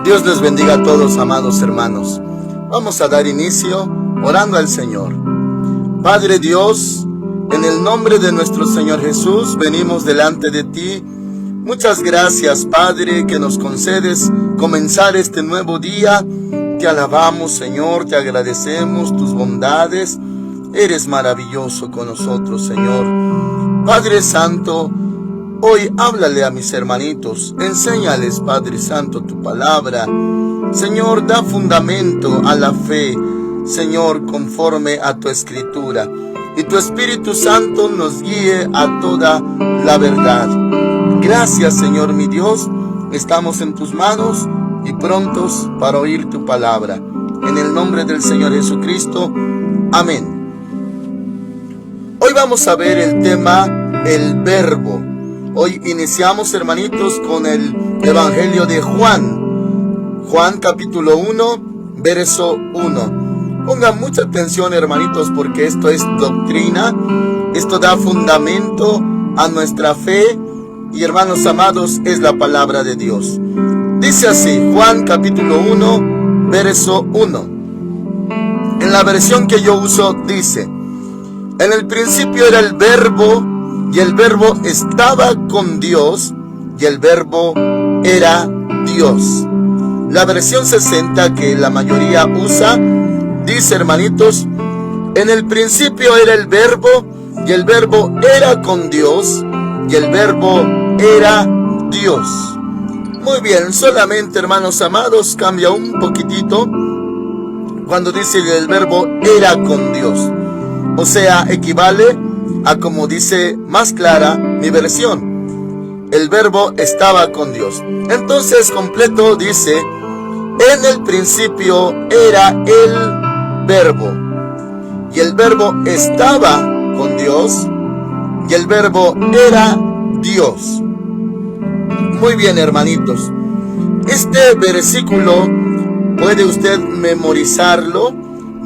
Dios les bendiga a todos, amados hermanos. Vamos a dar inicio orando al Señor. Padre Dios, en el nombre de nuestro Señor Jesús, venimos delante de ti. Muchas gracias, Padre, que nos concedes comenzar este nuevo día. Te alabamos, Señor, te agradecemos tus bondades. Eres maravilloso con nosotros, Señor. Padre Santo, hoy háblale a mis hermanitos, enséñales, Padre Santo, tu palabra. Señor, da fundamento a la fe, Señor, conforme a tu escritura. Y tu Espíritu Santo nos guíe a toda la verdad. Gracias, Señor mi Dios, estamos en tus manos y prontos para oír tu palabra. En el nombre del Señor Jesucristo, amén. Hoy vamos a ver el tema, el verbo. Hoy iniciamos, hermanitos, con el Evangelio de Juan. Juan capítulo 1, verso 1. Pongan mucha atención, hermanitos, porque esto es doctrina. Esto da fundamento a nuestra fe. Y hermanos amados, es la palabra de Dios. Dice así, Juan capítulo 1, verso 1. En la versión que yo uso dice: en el principio era el verbo, y el verbo estaba con Dios, y el verbo era Dios. La versión 60, que la mayoría usa, dice, hermanitos: en el principio era el verbo, y el verbo era con Dios, y el verbo era Dios. Muy bien, solamente, hermanos amados, cambia un poquitito cuando dice que el verbo era con Dios. O sea, equivale a como dice más clara mi versión: el verbo estaba con Dios. Entonces, completo dice: en el principio era el verbo, y el verbo estaba con Dios, y el verbo era Dios. Muy bien, hermanitos, este versículo puede usted memorizarlo,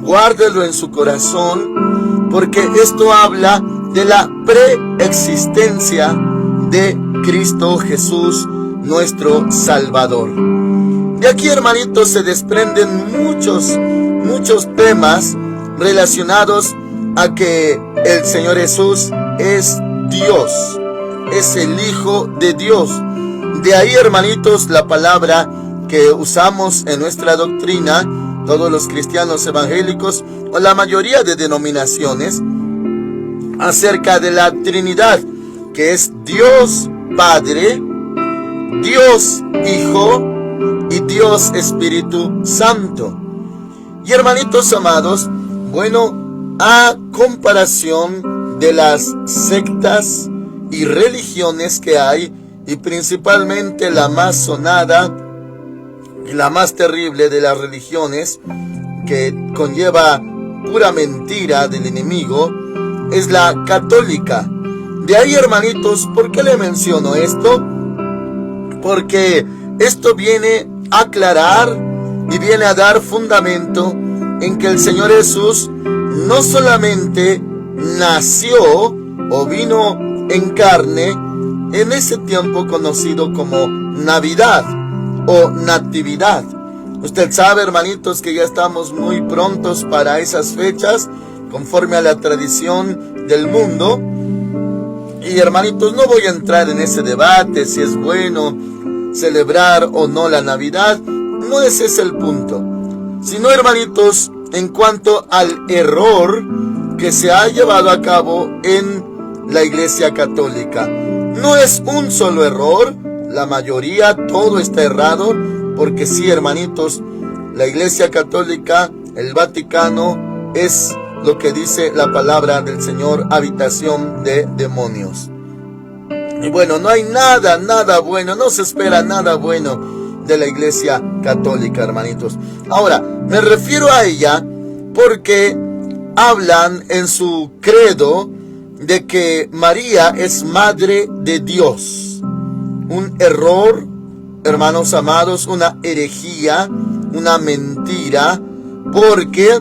guárdelo en su corazón, porque esto habla de la preexistencia de Cristo Jesús, nuestro Salvador. De aquí, hermanitos, se desprenden muchos temas relacionados a que el Señor Jesús es Dios, es el Hijo de Dios. De ahí, hermanitos, la palabra que usamos en nuestra doctrina, todos los cristianos evangélicos o la mayoría de denominaciones, acerca de la Trinidad, que es Dios Padre, Dios Hijo y Dios Espíritu Santo. Y hermanitos amados, bueno, a comparación de las sectas y religiones que hay, y principalmente la más sonada y la más terrible de las religiones, que conlleva pura mentira del enemigo, es la católica. De ahí, hermanitos, ¿por qué le menciono esto? Porque esto viene a aclarar y viene a dar fundamento en que el Señor Jesús no solamente nació o vino en carne en ese tiempo conocido como Navidad o Natividad. Usted sabe, hermanitos, que ya estamos muy prontos para esas fechas, conforme a la tradición del mundo. Y, hermanitos, no voy a entrar en ese debate si es bueno celebrar o no la Navidad. No ese es el punto, sino, hermanitos, en cuanto al error que se ha llevado a cabo en la Iglesia Católica. No es un solo error, la mayoría, todo está errado, porque sí, hermanitos, la Iglesia Católica, el Vaticano, es lo que dice la palabra del Señor, habitación de demonios. Y bueno, no hay nada bueno, no se espera nada bueno de la Iglesia Católica, hermanitos. Ahora, me refiero a ella porque hablan en su credo de que María es madre de Dios. Un error, hermanos amados, una herejía, una mentira, porque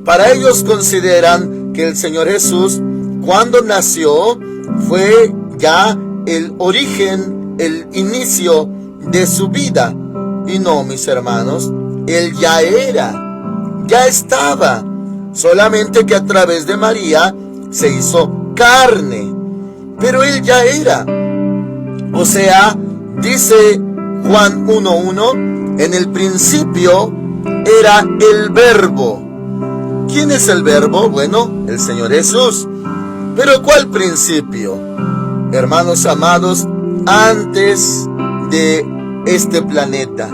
para ellos consideran que el Señor Jesús, cuando nació, fue ya el origen, el inicio de su vida. Y no, mis hermanos, Él ya era, ya estaba, solamente que a través de María se hizo carne, pero Él ya era. O sea, dice Juan 1:1, en el principio era el Verbo. ¿Quién es el Verbo? Bueno, el Señor Jesús. ¿Pero cuál principio? Hermanos amados, antes de este planeta,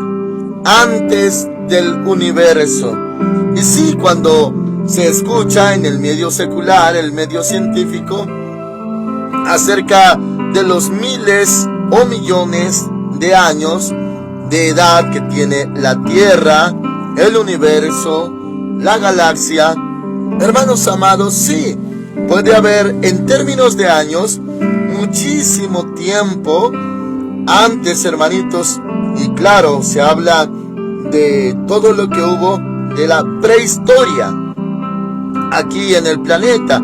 antes del universo. Y sí, cuando se escucha en el medio secular, el medio científico, acerca de los miles o millones de años de edad que tiene la Tierra, el universo, la galaxia, hermanos amados, sí, puede haber en términos de años muchísimo tiempo antes, hermanitos, y claro, se habla de todo lo que hubo de la prehistoria aquí en el planeta.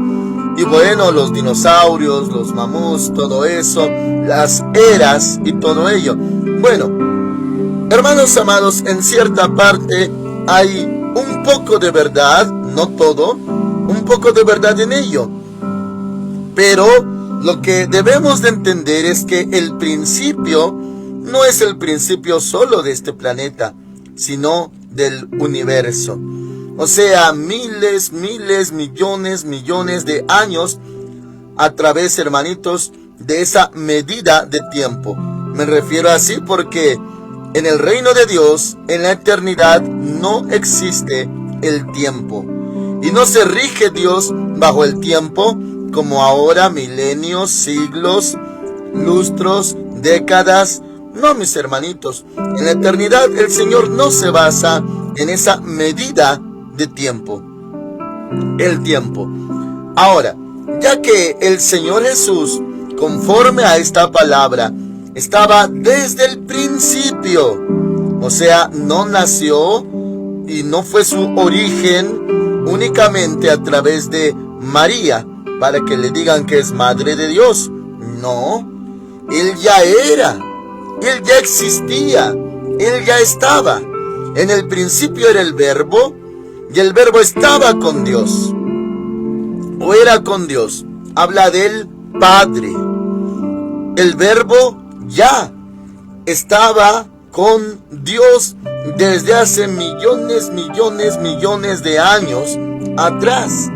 Y bueno, los dinosaurios, los mamuts, todo eso, las eras y todo ello. Bueno, hermanos amados, en cierta parte hay un poco de verdad, no todo, un poco de verdad en ello. Pero lo que debemos de entender es que el principio no es el principio solo de este planeta, sino del universo. O sea, miles, millones de años a través, hermanitos, de esa medida de tiempo. Me refiero así porque en el reino de Dios, en la eternidad, no existe el tiempo. Y no se rige Dios bajo el tiempo como ahora, milenios, siglos, lustros, décadas. No, mis hermanitos, en la eternidad el Señor no se basa en esa medida de tiempo, el tiempo. Ahora, ya que el Señor Jesús, conforme a esta palabra, estaba desde el principio, o sea, no nació y no fue su origen únicamente a través de María, para que le digan que es Madre de Dios. No, Él ya era, Él ya existía, Él ya estaba. En el principio era el Verbo, y el Verbo estaba con Dios, o era con Dios. Habla del Padre. El Verbo ya estaba con Dios desde hace millones de años atrás.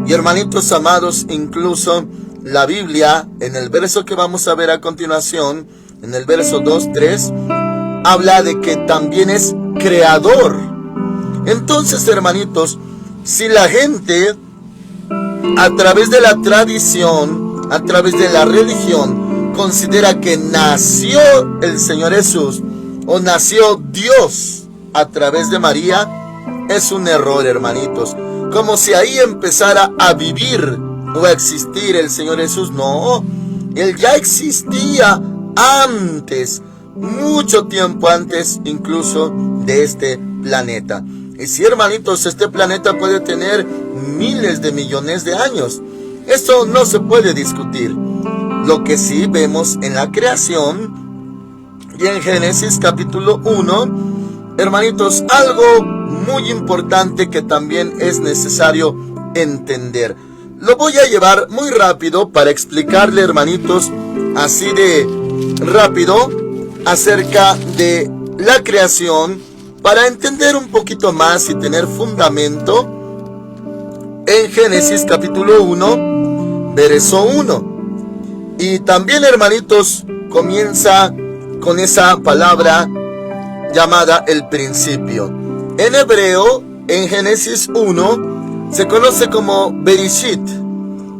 Y hermanitos amados, incluso la Biblia, en el verso que vamos a ver a continuación, en el verso 2-3, habla de que también es creador. Entonces, hermanitos, si la gente, a través de la tradición, a través de la religión, considera que nació el Señor Jesús o nació Dios a través de María, es un error, hermanitos. Como si ahí empezara a vivir o a existir el Señor Jesús. No, Él ya existía antes, mucho tiempo antes incluso de este planeta. Y sí, hermanitos, este planeta puede tener miles de millones de años. Esto no se puede discutir. Lo que sí vemos en la creación y en Génesis capítulo 1, hermanitos, algo muy importante que también es necesario entender. Lo voy a llevar muy rápido para explicarle, hermanitos, así de rápido, acerca de la creación, para entender un poquito más y tener fundamento. En Génesis capítulo 1, verso 1. Y también, hermanitos, comienza con esa palabra llamada el principio. En hebreo, en Génesis 1, se conoce como Bereshit.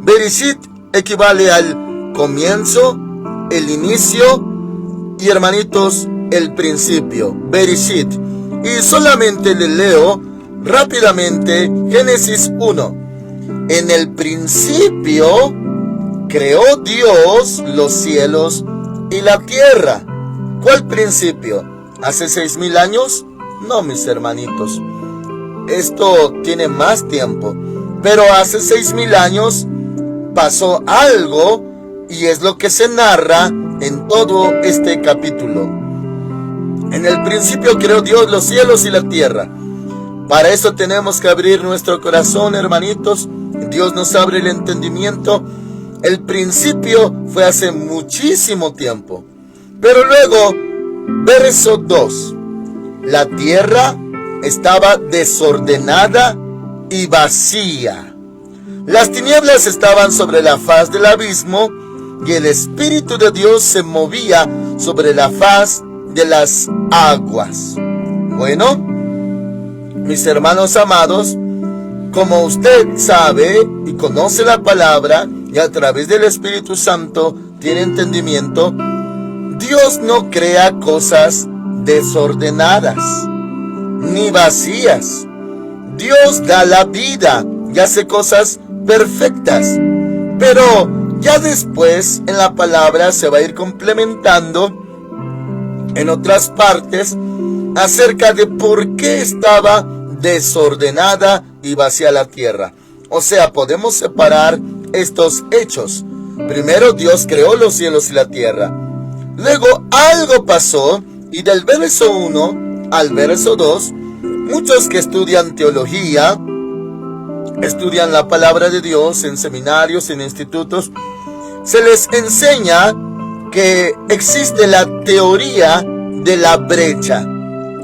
Bereshit equivale al comienzo, el inicio y, hermanitos, el principio. Bereshit. Y solamente le leo rápidamente Génesis 1. En el principio creó Dios los cielos y la tierra. ¿Cuál principio? ¿Hace 6,000 años? No, mis hermanitos. Esto tiene más tiempo. Pero hace 6,000 años pasó algo, y es lo que se narra en todo este capítulo. En el principio creó Dios los cielos y la tierra. Para eso tenemos que abrir nuestro corazón, hermanitos. Dios nos abre el entendimiento. El principio fue hace muchísimo tiempo. Pero luego, verso 2. La tierra estaba desordenada y vacía. Las tinieblas estaban sobre la faz del abismo y el Espíritu de Dios se movía sobre la faz de las aguas. Bueno, mis hermanos amados, como usted sabe y conoce la palabra y a través del Espíritu Santo tiene entendimiento, Dios no crea cosas desordenadas ni vacías. Dios da la vida y hace cosas perfectas, pero ya después en la palabra se va a ir complementando en otras partes acerca de por qué estaba desordenada y vacía la tierra. O sea, podemos separar estos hechos. Primero Dios creó los cielos y la tierra. Luego algo pasó y del verso 1 al verso 2, muchos que estudian teología, estudian la palabra de Dios en seminarios, en institutos, se les enseña que existe la teoría de la brecha.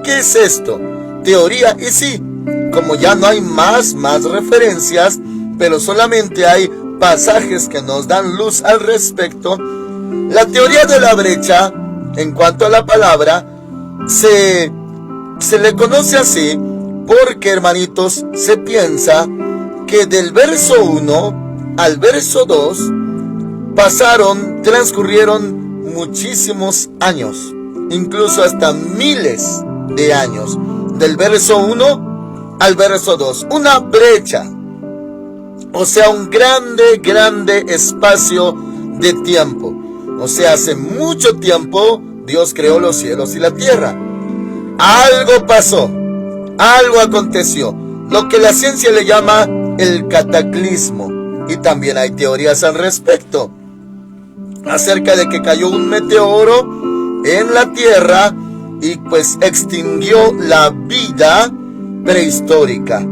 ¿Qué es esto? Teoría, y sí, como ya no hay más referencias, pero solamente hay pasajes que nos dan luz al respecto. La teoría de la brecha, en cuanto a la palabra, se le conoce así porque, hermanitos, se piensa que del verso 1 al verso 2 transcurrieron muchísimos años, incluso hasta miles de años, del verso 1 al verso 2, una brecha, o sea, un grande espacio de tiempo. O sea, hace mucho tiempo Dios creó los cielos y la tierra. Algo pasó, algo aconteció, lo que la ciencia le llama el cataclismo, y también hay teorías al respecto, acerca de que cayó un meteoro en la tierra y pues extinguió la vida prehistórica.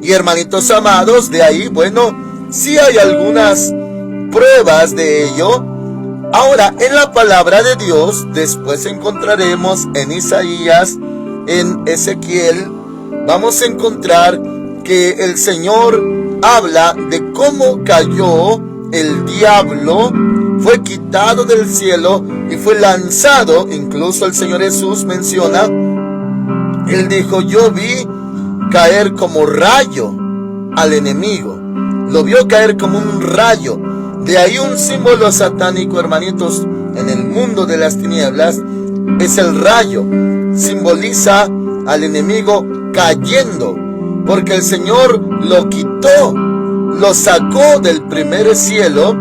Y hermanitos amados, de ahí, bueno, sí hay algunas pruebas de ello. Ahora, en la palabra de Dios, después encontraremos en Isaías, en Ezequiel, vamos a encontrar que el Señor habla de cómo cayó el diablo, fue quitado del cielo y fue lanzado. Incluso el Señor Jesús menciona, Él dijo, yo vi caer como rayo al enemigo. Lo vio caer como un rayo. De ahí un símbolo satánico, hermanitos, en el mundo de las tinieblas, es el rayo. Simboliza al enemigo cayendo, porque el Señor lo quitó, lo sacó del primer cielo.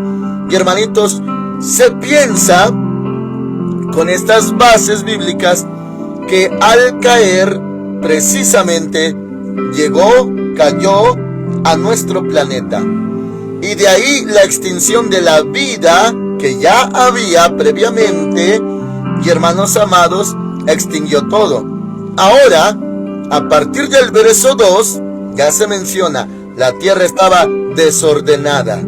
Y hermanitos, se piensa con estas bases bíblicas que al caer precisamente cayó a nuestro planeta. Y de ahí la extinción de la vida que ya había previamente, y hermanos amados, extinguió todo. Ahora, a partir del verso 2, ya se menciona, la tierra estaba desordenada.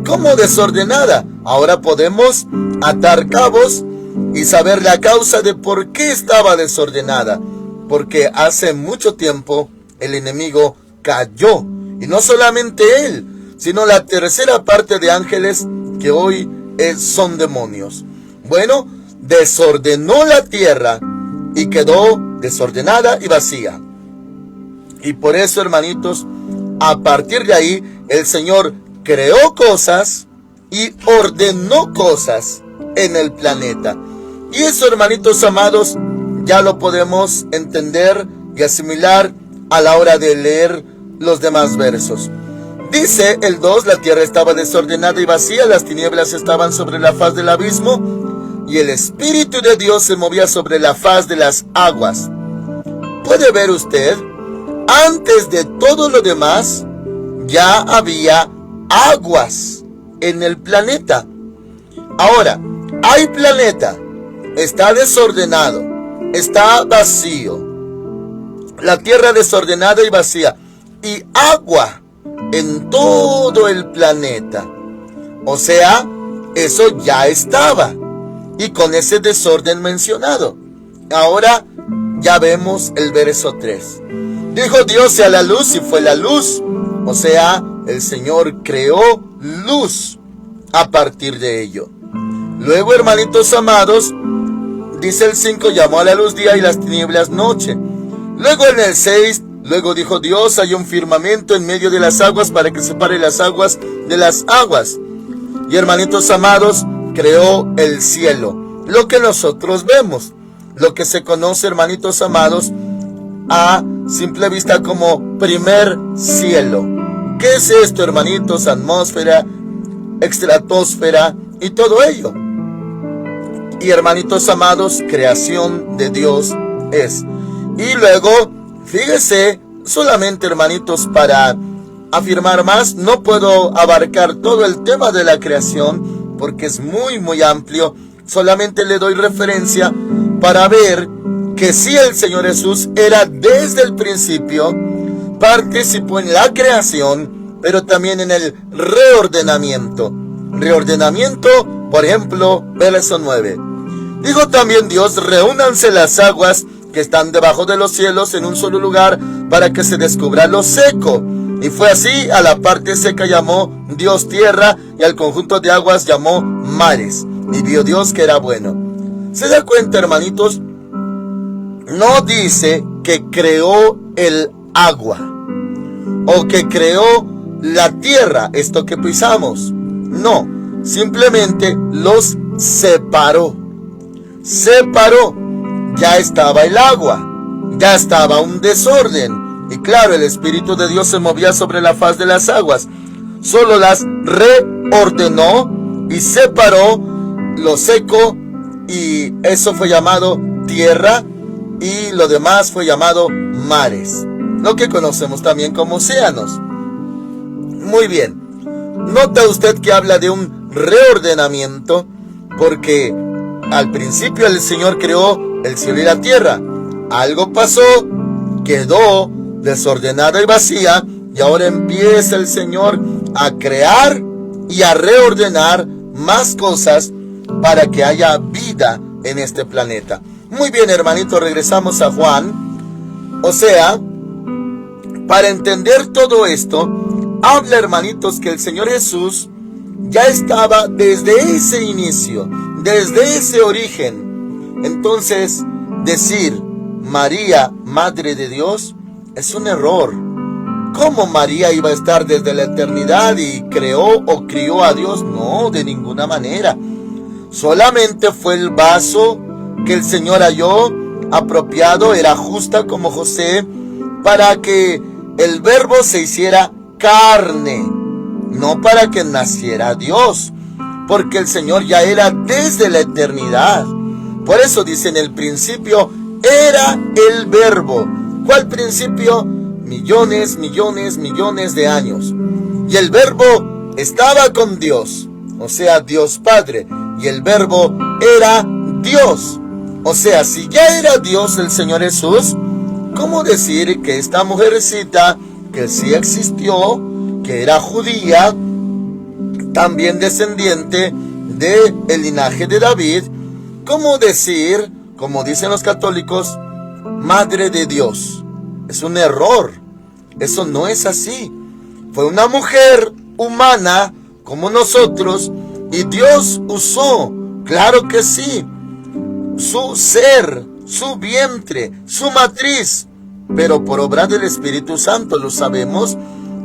¿Cómo desordenada? Ahora podemos atar cabos y saber la causa de por qué estaba desordenada. Porque hace mucho tiempo el enemigo cayó. Y no solamente él, sino la tercera parte de ángeles que hoy son demonios. Bueno, desordenó la tierra y quedó desordenada y vacía. Y por eso, hermanitos, a partir de ahí, el Señor creó cosas y ordenó cosas en el planeta. Y eso, hermanitos amados, ya lo podemos entender y asimilar a la hora de leer los demás versos. Dice el 2, la tierra estaba desordenada y vacía, las tinieblas estaban sobre la faz del abismo, y el Espíritu de Dios se movía sobre la faz de las aguas. ¿Puede ver usted? Antes de todo lo demás, ya había aguas en el planeta. Ahora, hay planeta, está desordenado, está vacío, la tierra desordenada y vacía, y agua en todo el planeta. O sea, eso ya estaba, y con ese desorden mencionado. Ahora ya vemos el verso 3. Dijo Dios: sea la luz, y fue la luz. O sea, el Señor creó luz a partir de ello. Luego, hermanitos amados, dice el 5, llamó a la luz día y las tinieblas noche. Luego en el 6, luego dijo Dios: hay un firmamento en medio de las aguas para que separe las aguas de las aguas. Y hermanitos amados, creó el cielo, lo que nosotros vemos, lo que se conoce, hermanitos amados, a simple vista como primer cielo. ¿Qué es esto, hermanitos? Atmósfera, estratosfera y todo ello. Y hermanitos amados, creación de Dios es. Y luego, fíjese, solamente, hermanitos, para afirmar más, no puedo abarcar todo el tema de la creación porque es muy amplio. Solamente le doy referencia para ver que sí, el Señor Jesús era desde el principio, participó en la creación, pero también en el reordenamiento. Reordenamiento, por ejemplo, verso 9. Dijo también Dios: reúnanse las aguas que están debajo de los cielos en un solo lugar para que se descubra lo seco. Y fue así. A la parte seca llamó Dios tierra, y al conjunto de aguas llamó mares. Y vio Dios que era bueno. ¿Se da cuenta, hermanitos? No dice que creó el agua o que creó la tierra, esto que pisamos. No, simplemente los separó. Separó. Ya estaba el agua, ya estaba un desorden. Y claro, el Espíritu de Dios se movía sobre la faz de las aguas. Solo las reordenó y separó lo seco, y eso fue llamado tierra, y lo demás fue llamado mares, lo que conocemos también como océanos. Muy bien. Nota usted que habla de un reordenamiento, porque al principio el Señor creó el cielo y la tierra. Algo pasó, quedó desordenada y vacía, y ahora empieza el Señor a crear y a reordenar más cosas para que haya vida en este planeta. Muy bien, hermanitos, regresamos a Juan. O sea, para entender todo esto, habla, hermanitos, que el Señor Jesús ya estaba desde ese inicio, desde ese origen. Entonces, decir María, Madre de Dios, es un error. ¿Cómo María iba a estar desde la eternidad y creó o crió a Dios? No, de ninguna manera. Solamente fue el vaso que el Señor halló apropiado, era justa como José, para que el verbo se hiciera carne, no para que naciera Dios, porque el Señor ya era desde la eternidad. Por eso dice: en el principio era el verbo. ¿Cuál principio? Millones de años. Y el verbo estaba con Dios, o sea, Dios Padre, y el verbo era Dios. O sea, si ya era Dios el Señor Jesús, ¿cómo decir que esta mujercita, que sí existió, que era judía, también descendiente del linaje de David, cómo decir, como dicen los católicos, Madre de Dios? Es un error. Eso no es así. Fue una mujer humana como nosotros, y Dios usó, claro que sí, su ser, su vientre, su matriz, pero por obra del Espíritu Santo, lo sabemos.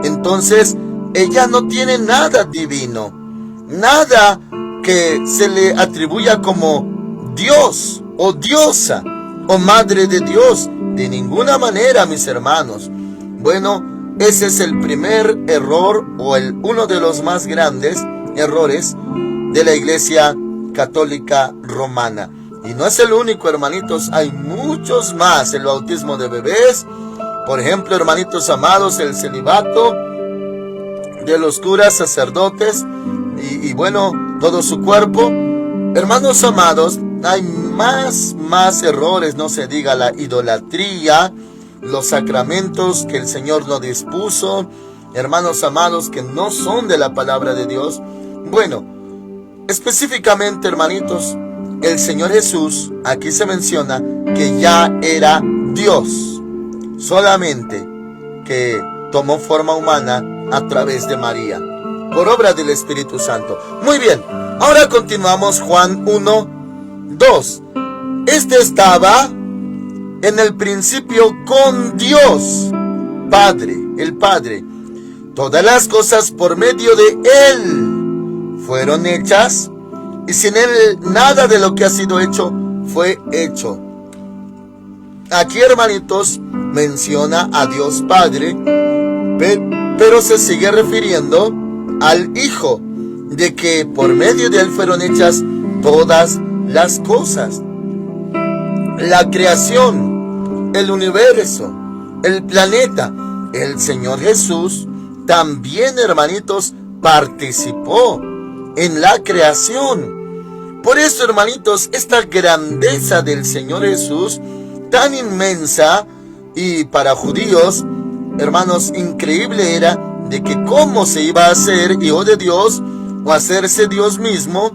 Entonces, ella no tiene nada divino, nada que se le atribuya como Dios o diosa o Madre de Dios, de ninguna manera, mis hermanos. Bueno, ese es el primer error, o uno de los más grandes errores de la Iglesia Católica Romana. Y no es el único, hermanitos, hay muchos más. El bautismo de bebés, por ejemplo, hermanitos amados, el celibato de los curas, sacerdotes, y bueno, todo su cuerpo. Hermanos amados, hay más errores, no se diga la idolatría, los sacramentos que el Señor no dispuso, hermanos amados, que no son de la palabra de Dios. Bueno, específicamente, hermanitos, el Señor Jesús, aquí se menciona que ya era Dios, solamente que tomó forma humana a través de María, por obra del Espíritu Santo. Muy bien, ahora continuamos. Juan 1:2. Este estaba en el principio con Dios, Padre, el Padre. Todas las cosas por medio de Él fueron hechas, y sin Él nada de lo que ha sido hecho fue hecho. Aquí, hermanitos, menciona a Dios Padre, pero se sigue refiriendo al Hijo, de que por medio de Él fueron hechas todas las cosas. La creación, el universo, el planeta, el Señor Jesús también, hermanitos, participó en la creación. Por eso, hermanitos, esta grandeza del Señor Jesús, tan inmensa, y para judíos, hermanos, increíble era de que cómo se iba a hacer hijo de Dios o hacerse Dios mismo,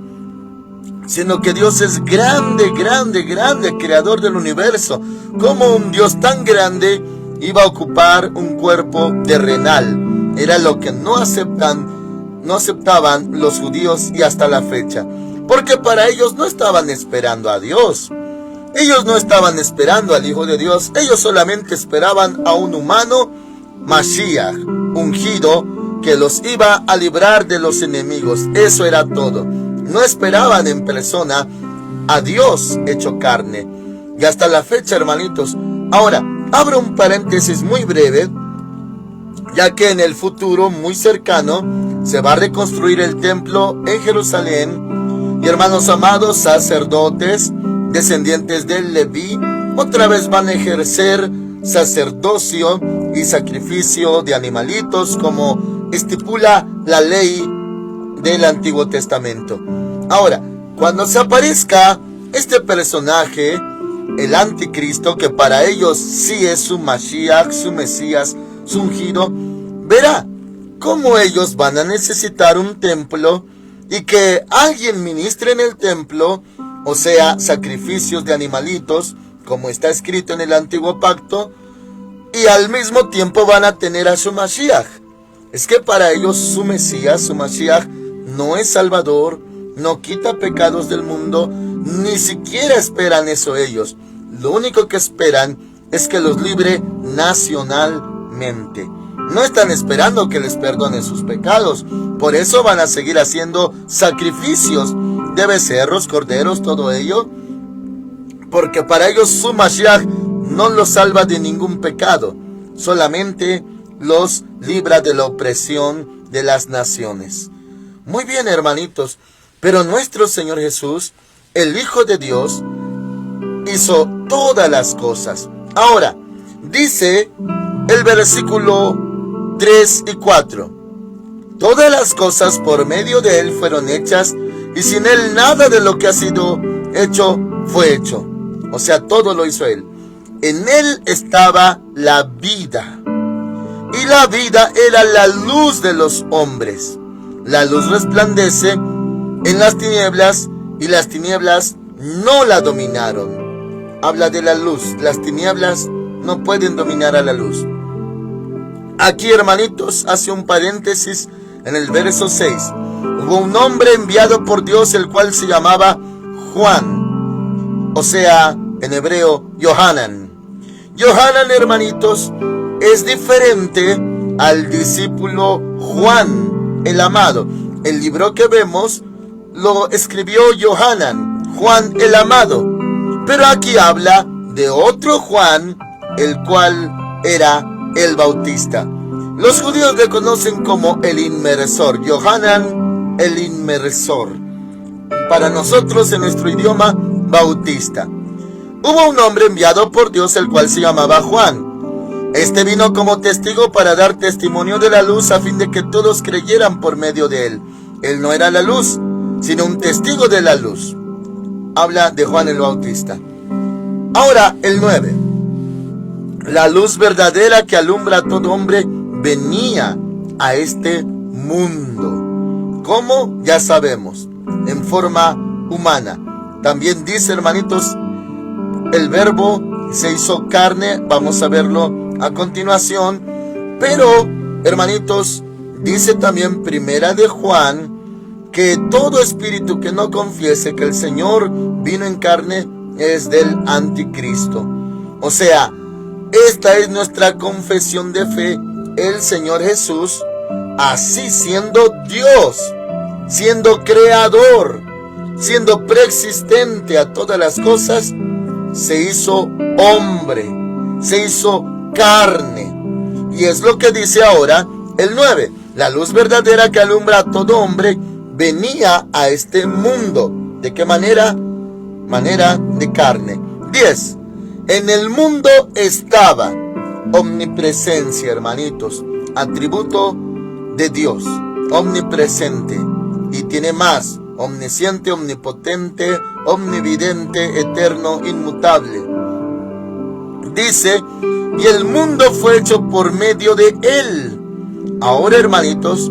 sino que Dios es grande, grande, grande, creador del universo. Como un Dios tan grande iba a ocupar un cuerpo terrenal. Era lo que no aceptaban los judíos, y hasta la fecha, porque para ellos no estaban esperando a Dios. Ellos no estaban esperando al Hijo de Dios. Ellos solamente esperaban a un humano, Mashiach, ungido, que los iba a librar de los enemigos. Eso era todo. No esperaban en persona a Dios hecho carne. Y hasta la fecha, hermanitos. Ahora, abro un paréntesis muy breve, ya que en el futuro muy cercano se va a reconstruir el templo en Jerusalén. Y, hermanos amados, sacerdotes descendientes del Leví otra vez van a ejercer sacerdocio y sacrificio de animalitos, como estipula la ley del Antiguo Testamento. Ahora, cuando se aparezca este personaje, el anticristo, que para ellos sí es su Mashiach, su Mesías, su ungido, verá cómo ellos van a necesitar un templo, y que alguien ministre en el templo, o sea, sacrificios de animalitos, como está escrito en el Antiguo Pacto, y al mismo tiempo van a tener a su Mashiach. Es que para ellos su Mesías, su Mashiach, no es Salvador, no quita pecados del mundo, ni siquiera esperan eso ellos. Lo único que esperan es que los libre nacionalmente. No están esperando que les perdone sus pecados. Por eso van a seguir haciendo sacrificios de becerros, corderos, todo ello, porque para ellos su Mashiach no los salva de ningún pecado, solamente los libra de la opresión de las naciones. Muy bien, hermanitos, pero nuestro Señor Jesús, el Hijo de Dios, hizo todas las cosas. Ahora, dice el versículo 3 y 4. Todas las cosas por medio de Él fueron hechas, y sin Él nada de lo que ha sido hecho fue hecho. O sea, todo lo hizo Él. En Él estaba la vida, y la vida era la luz de los hombres. La luz resplandece en las tinieblas, y las tinieblas no la dominaron. Habla de la luz. Las tinieblas no pueden dominar a la luz. Aquí, hermanitos, hace un paréntesis en el verso 6. Hubo un hombre enviado por Dios, el cual se llamaba Juan, o sea, en hebreo, Yohanan. Yohanan, hermanitos, es diferente al discípulo Juan, el amado. El libro que vemos lo escribió Yohanan, Juan el amado. Pero aquí habla de otro Juan, el cual era el Bautista. Los judíos le conocen como el inmersor, Yohanan el inmersor. Para nosotros, en nuestro idioma, Bautista. Hubo un hombre enviado por Dios, el cual se llamaba Juan. Este vino como testigo para dar testimonio de la luz, a fin de que todos creyeran por medio de él. Él no era la luz, sino un testigo de la luz. habla de Juan el Bautista. Ahora el 9. La luz verdadera que alumbra a todo hombre venía a este mundo. ¿Cómo? Ya sabemos, en forma humana. También dice, hermanitos, el verbo se hizo carne. Vamos a verlo a continuación. Pero, hermanitos, dice también primera de Juan que todo espíritu que no confiese que el Señor vino en carne es del anticristo. O sea, esta es nuestra confesión de fe. El Señor Jesús, así siendo Dios, siendo creador, siendo preexistente a todas las cosas, se hizo hombre, se hizo carne. Y es lo que dice ahora el 9. La luz verdadera que alumbra a todo hombre venía a este mundo. ¿De qué manera? Manera de carne. 10. En el mundo estaba. Omnipresencia, hermanitos. Atributo de Dios. Omnipresente. Y tiene más. Omnisciente, omnipotente, omnividente, eterno, inmutable. Dice, y el mundo fue hecho por medio de él. Ahora, hermanitos,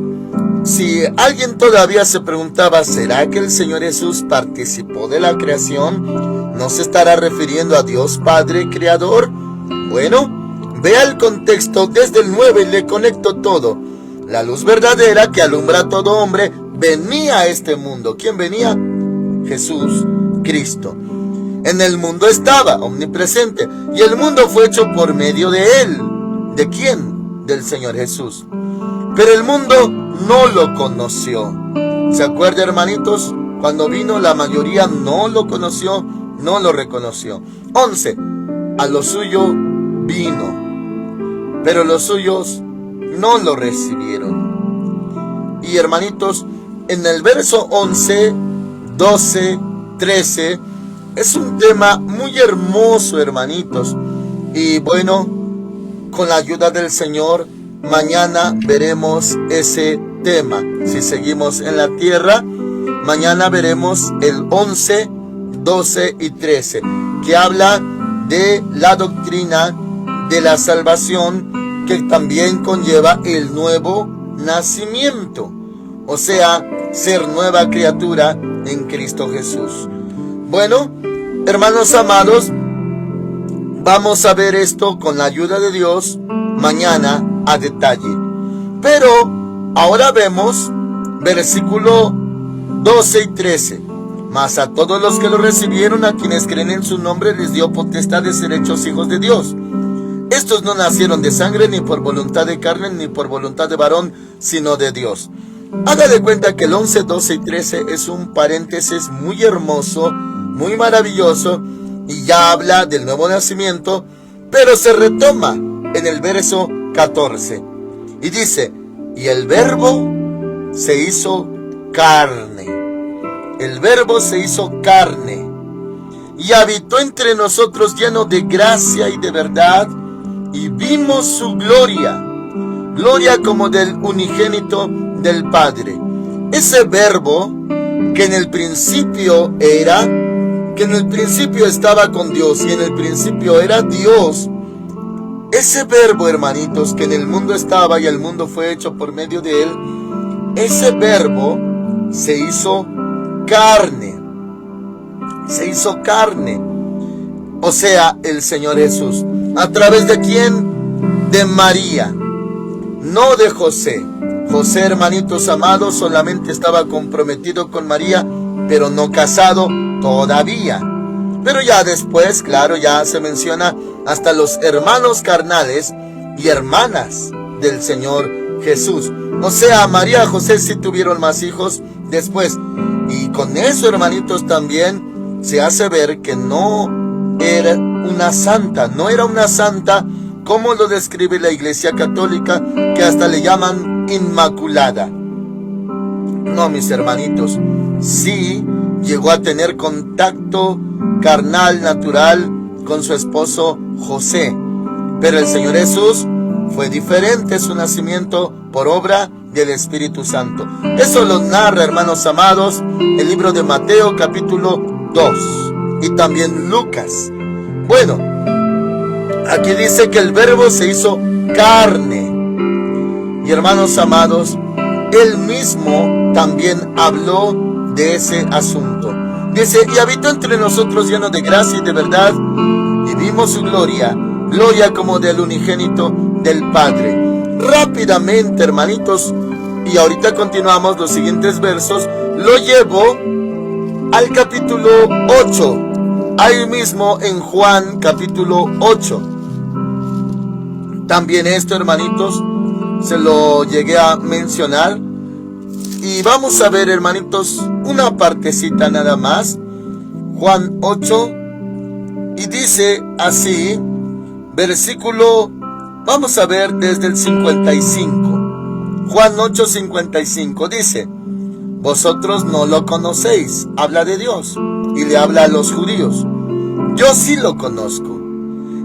si alguien todavía se preguntaba, ¿será que el Señor Jesús participó de la creación? ¿No se estará refiriendo a Dios Padre Creador? Bueno, vea el contexto desde el 9 y le conecto todo. La luz verdadera que alumbra a todo hombre venía a este mundo. ¿Quién venía? Jesús Cristo. En el mundo estaba, omnipresente, y el mundo fue hecho por medio de él. ¿De quién? Del Señor Jesús. Pero el mundo no lo conoció. ¿Se acuerda, hermanitos? Cuando vino, la mayoría no lo conoció, no lo reconoció. 11. A lo suyo vino, pero los suyos no lo recibieron. Y, hermanitos, en el verso 11, 12, 13, es un tema muy hermoso, hermanitos. Y bueno, con la ayuda del Señor, mañana veremos ese tema. Si seguimos en la tierra, mañana veremos el 11, 12 y 13, que habla de la doctrina de la salvación, que también conlleva el nuevo nacimiento. O sea, ser nueva criatura en Cristo Jesús. Bueno, hermanos amados, vamos a ver esto con la ayuda de Dios mañana a detalle. Pero ahora vemos versículo 12 y 13. Mas a todos los que lo recibieron, a quienes creen en su nombre, les dio potestad de ser hechos hijos de Dios. Estos no nacieron de sangre, ni por voluntad de carne, ni por voluntad de varón, sino de Dios. Haga de cuenta que el 11, 12 y 13 es un paréntesis muy hermoso, muy maravilloso, y ya habla del nuevo nacimiento, pero se retoma en el verso 14. Y dice, y el verbo se hizo carne. El verbo se hizo carne y habitó entre nosotros lleno de gracia y de verdad, y vimos su gloria, gloria como del unigénito del Padre. Ese verbo que en el principio era, que en el principio estaba con Dios y en el principio era Dios, ese verbo, hermanitos, que en el mundo estaba y el mundo fue hecho por medio de él, ese verbo se hizo carne. Se hizo carne. O sea, el Señor Jesús. ¿A través de quién? De María, no de José. José, hermanitos amados, solamente estaba comprometido con María, pero no casado todavía. Pero ya después, claro, ya se menciona hasta los hermanos carnales y hermanas del Señor Jesús. O sea, María y José sí tuvieron más hijos después. Y con eso, hermanitos, también se hace ver que no era una santa. No era una santa como lo describe la Iglesia Católica, que hasta le llaman inmaculada. No, mis hermanitos, sí llegó a tener contacto carnal, natural, con su esposo José. Pero el Señor Jesús fue diferente, su nacimiento por obra del Espíritu Santo. Eso lo narra, hermanos amados, el libro de Mateo, capítulo 2 y también Lucas. Bueno, aquí dice que el verbo se hizo carne. Y hermanos amados, él mismo también habló de ese asunto. Dice, y habitó entre nosotros lleno de gracia y de verdad, y vimos su gloria, gloria como del unigénito del Padre. Rápidamente, hermanitos, y ahorita continuamos los siguientes versos, lo llevo al capítulo 8, ahí mismo en Juan capítulo 8. También esto, hermanitos, se lo llegué a mencionar. Y vamos a ver, hermanitos, una partecita nada más. Juan 8. Y dice así, versículo, vamos a ver desde el 55. Juan 8, 55. Dice, vosotros no lo conocéis. Habla de Dios. Y le habla a los judíos. Yo sí lo conozco.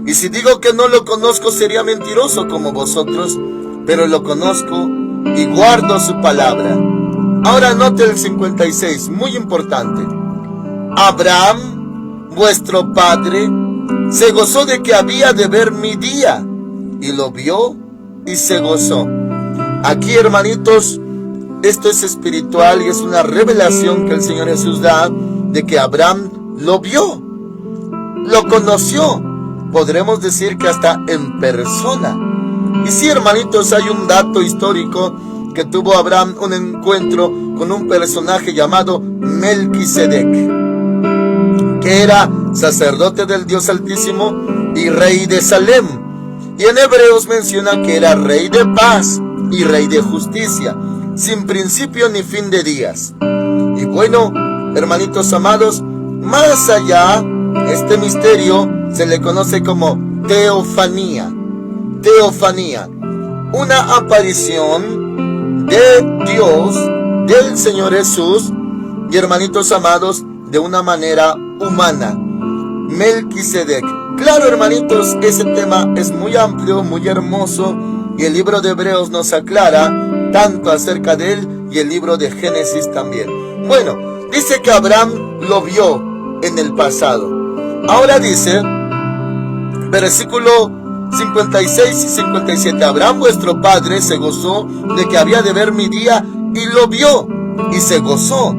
Y si digo que no lo conozco, sería mentiroso como vosotros, pero lo conozco y guardo su palabra. Ahora note el 56, muy importante. Abraham, vuestro padre, se gozó de que había de ver mi día, y lo vio y se gozó. Aquí, hermanitos, esto es espiritual y es una revelación que el Señor Jesús da de que Abraham lo vio, lo conoció. Podremos decir que hasta en persona. Y sí, hermanitos, hay un dato histórico que tuvo Abraham un encuentro con un personaje llamado Melquisedec, que era sacerdote del Dios Altísimo y rey de Salem. Y en Hebreos menciona que era rey de paz y rey de justicia, sin principio ni fin de días. Y bueno, hermanitos amados, más allá, este misterio se le conoce como teofanía. Teofanía, una aparición de Dios, del Señor Jesús, y hermanitos amados, de una manera humana. Melquisedec. Claro, hermanitos, ese tema es muy amplio, muy hermoso, y el libro de Hebreos nos aclara tanto acerca de él, y el libro de Génesis también. Bueno, dice que Abraham lo vio en el pasado. Ahora dice, versículo 56 y 57, Abraham vuestro padre se gozó de que había de ver mi día, y lo vio y se gozó.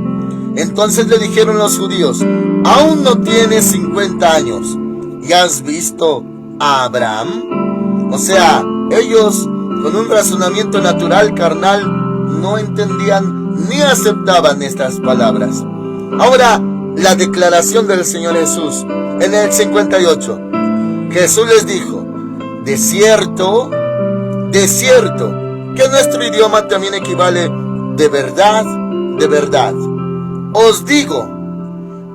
Entonces le dijeron los judíos, aún no tienes 50 años, ¿y has visto a Abraham? O sea, ellos con un razonamiento natural, carnal, no entendían ni aceptaban estas palabras. Ahora, la declaración del Señor Jesús en el 58. Jesús les dijo, de cierto, que nuestro idioma también equivale de verdad, os digo,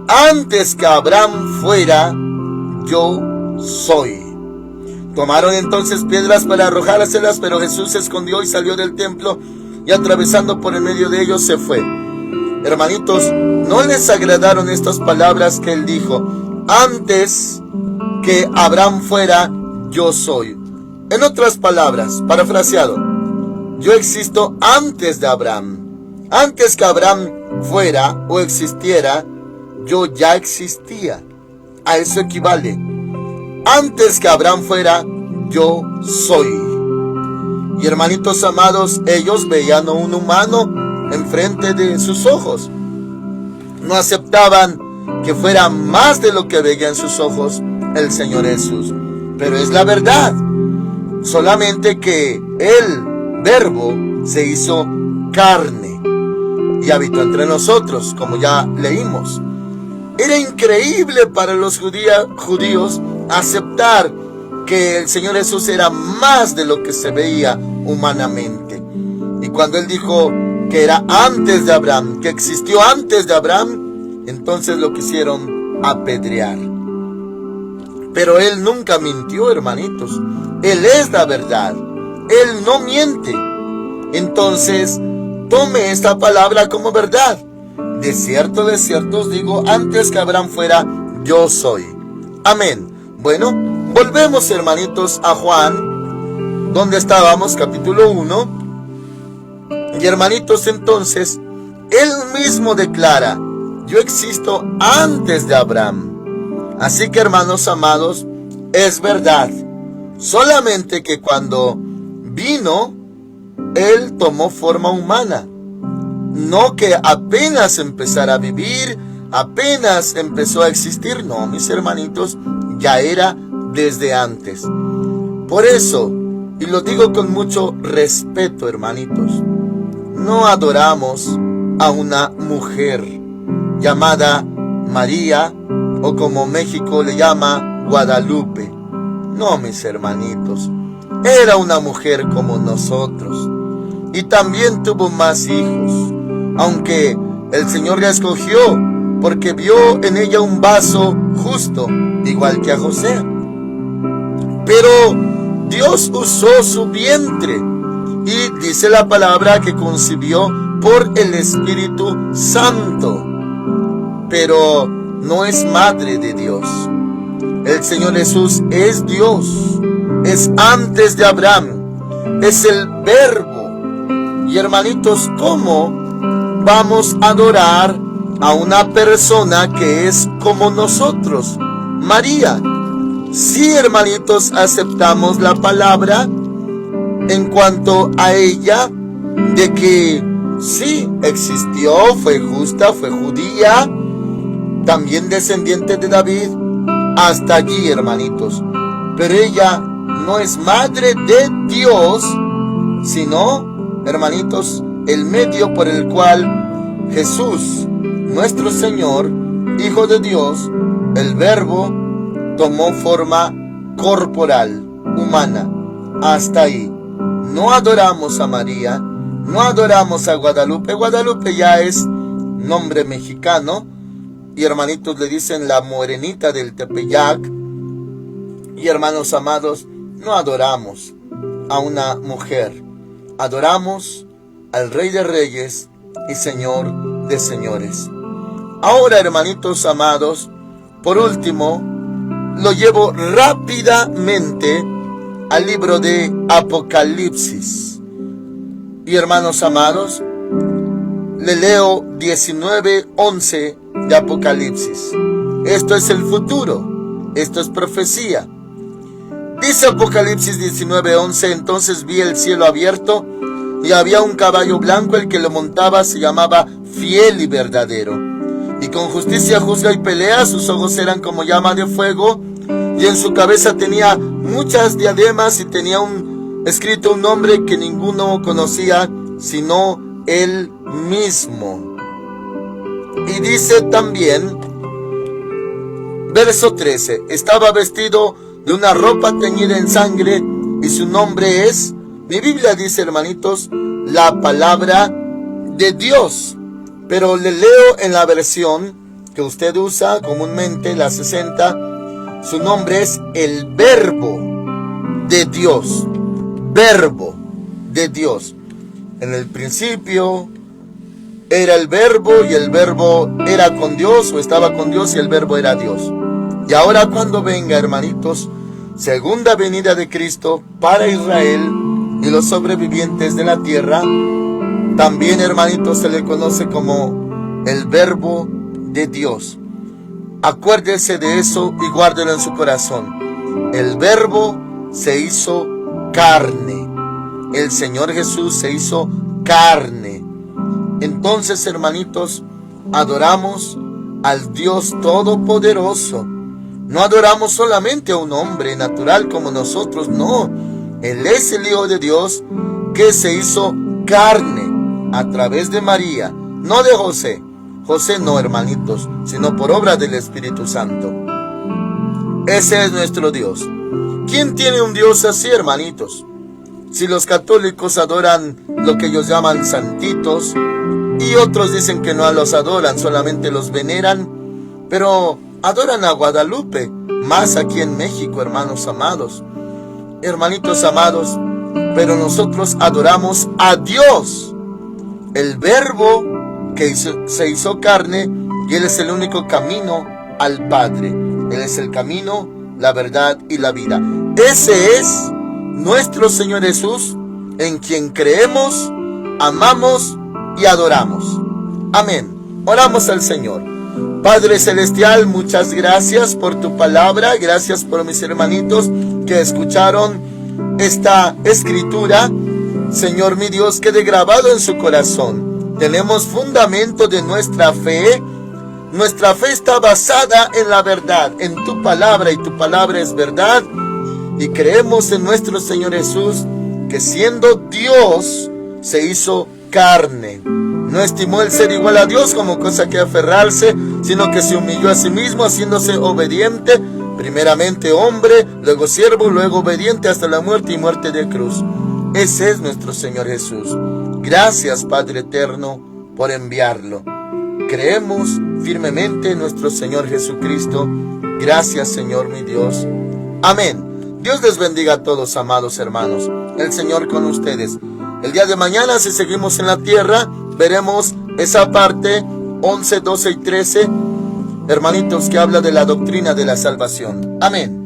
antes que Abraham fuera, yo soy. Tomaron entonces piedras para arrojárselas, pero Jesús se escondió y salió del templo, y atravesando por el medio de ellos se fue. Hermanitos, ¿no les agradaron estas palabras que él dijo? Antes que Abraham fuera, yo soy. En otras palabras, parafraseado, yo existo antes de Abraham. Antes que Abraham fuera o existiera, yo ya existía. A eso equivale. Antes que Abraham fuera, yo soy. Y hermanitos amados, ellos veían a un humano enfrente de sus ojos. No aceptaban que fuera más de lo que veía en sus ojos el Señor Jesús. Pero es la verdad. Solamente que el Verbo se hizo carne y habitó entre nosotros, como ya leímos. Era increíble para los judíos aceptar que el Señor Jesús era más de lo que se veía humanamente. Y cuando Él dijo que era antes de Abraham, que existió antes de Abraham, entonces lo quisieron apedrear. Pero Él nunca mintió, hermanitos. Él es la verdad. Él no miente. Entonces, tome esta palabra como verdad. De cierto os digo, antes que Abraham fuera, yo soy. Amén. Bueno, volvemos, hermanitos, a Juan, donde estábamos, capítulo 1. Y hermanitos, entonces, Él mismo declara, yo existo antes de Abraham. Así que, hermanos amados, es verdad. Solamente que cuando vino, Él tomó forma humana. No que apenas empezara a vivir, apenas empezó a existir. No, mis hermanitos, ya era desde antes. Por eso, y lo digo con mucho respeto, hermanitos, no adoramos a una mujer llamada María, o como México le llama, Guadalupe. No, mis hermanitos, era una mujer como nosotros, y también tuvo más hijos, aunque el Señor la escogió porque vio en ella un vaso justo, igual que a José. Pero Dios usó su vientre, y dice la palabra que concibió por el Espíritu Santo, pero no es madre de Dios. El Señor Jesús es Dios, es antes de Abraham, es el Verbo. Y hermanitos, ¿cómo vamos a adorar a una persona que es como nosotros, María? Sí, hermanitos, aceptamos la palabra en cuanto a ella, de que sí, existió, fue justa, fue judía, también descendiente de David, hasta allí, hermanitos. Pero ella no es madre de Dios, sino, hermanitos, el medio por el cual Jesús, nuestro Señor, Hijo de Dios, el Verbo, tomó forma corporal, humana. Hasta ahí. No adoramos a María, no adoramos a Guadalupe. Guadalupe ya es nombre mexicano, y hermanitos le dicen la morenita del Tepeyac. Y hermanos amados, no adoramos a una mujer, adoramos al Rey de Reyes y Señor de Señores. Ahora, hermanitos amados, por último, lo llevo rápidamente al libro de Apocalipsis. Y hermanos amados, le leo 19:11 de Apocalipsis. Esto es el futuro, esto es profecía. Dice Apocalipsis 19:11: entonces vi el cielo abierto, y había un caballo blanco, el que lo montaba se llamaba Fiel y Verdadero, y con justicia juzga y pelea. Sus ojos eran como llama de fuego, y en su cabeza tenía muchas diademas, y tenía escrito un nombre que ninguno conocía sino él mismo. Y dice también, verso 13: estaba vestido de una ropa teñida en sangre, y su nombre es, mi Biblia dice, hermanitos, la palabra de Dios. Pero le leo en la versión que usted usa comúnmente, la 60, su nombre es el Verbo de Dios. Verbo de Dios. En el principio era el Verbo, y el Verbo era con Dios, o estaba con Dios, y el Verbo era Dios. Y ahora, cuando venga, hermanitos, segunda venida de Cristo para Israel y los sobrevivientes de la tierra, también, hermanitos, se le conoce como el Verbo de Dios. Acuérdese de eso y guárdelo en su corazón. El Verbo se hizo carne. El Señor Jesús se hizo carne. Entonces, hermanitos, adoramos al Dios Todopoderoso. No adoramos solamente a un hombre natural como nosotros, no. Él es el Hijo de Dios que se hizo carne a través de María, no de José. José no, hermanitos, sino por obra del Espíritu Santo. Ese es nuestro Dios. ¿Quién tiene un Dios así, hermanitos? Si los católicos adoran lo que ellos llaman santitos, y otros dicen que no los adoran, solamente los veneran, pero adoran a Guadalupe, más aquí en México, hermanos amados. Hermanitos amados, pero nosotros adoramos a Dios, el Verbo que se hizo carne, y Él es el único camino al Padre. Él es el camino, la verdad y la vida. Ese es nuestro Señor Jesús, en quien creemos, amamos y adoramos. Amén. Oramos al Señor. Padre Celestial, muchas gracias por tu palabra, gracias por mis hermanitos que escucharon esta escritura. Señor mi Dios, quede grabado en su corazón. Tenemos fundamento de nuestra fe. Nuestra fe está basada en la verdad, en tu palabra, y tu palabra es verdad. Y creemos en nuestro Señor Jesús, que siendo Dios, se hizo carne. No estimó el ser igual a Dios como cosa que aferrarse, sino que se humilló a sí mismo, haciéndose obediente, primeramente hombre, luego siervo, luego obediente hasta la muerte y muerte de cruz. Ese es nuestro Señor Jesús. Gracias, Padre eterno, por enviarlo. Creemos firmemente en nuestro Señor Jesucristo. Gracias, Señor mi Dios. Amén. Dios les bendiga a todos, amados hermanos. El Señor con ustedes. El día de mañana, si seguimos en la tierra, veremos esa parte 11, 12 y 13, hermanitos, que habla de la doctrina de la salvación. Amén.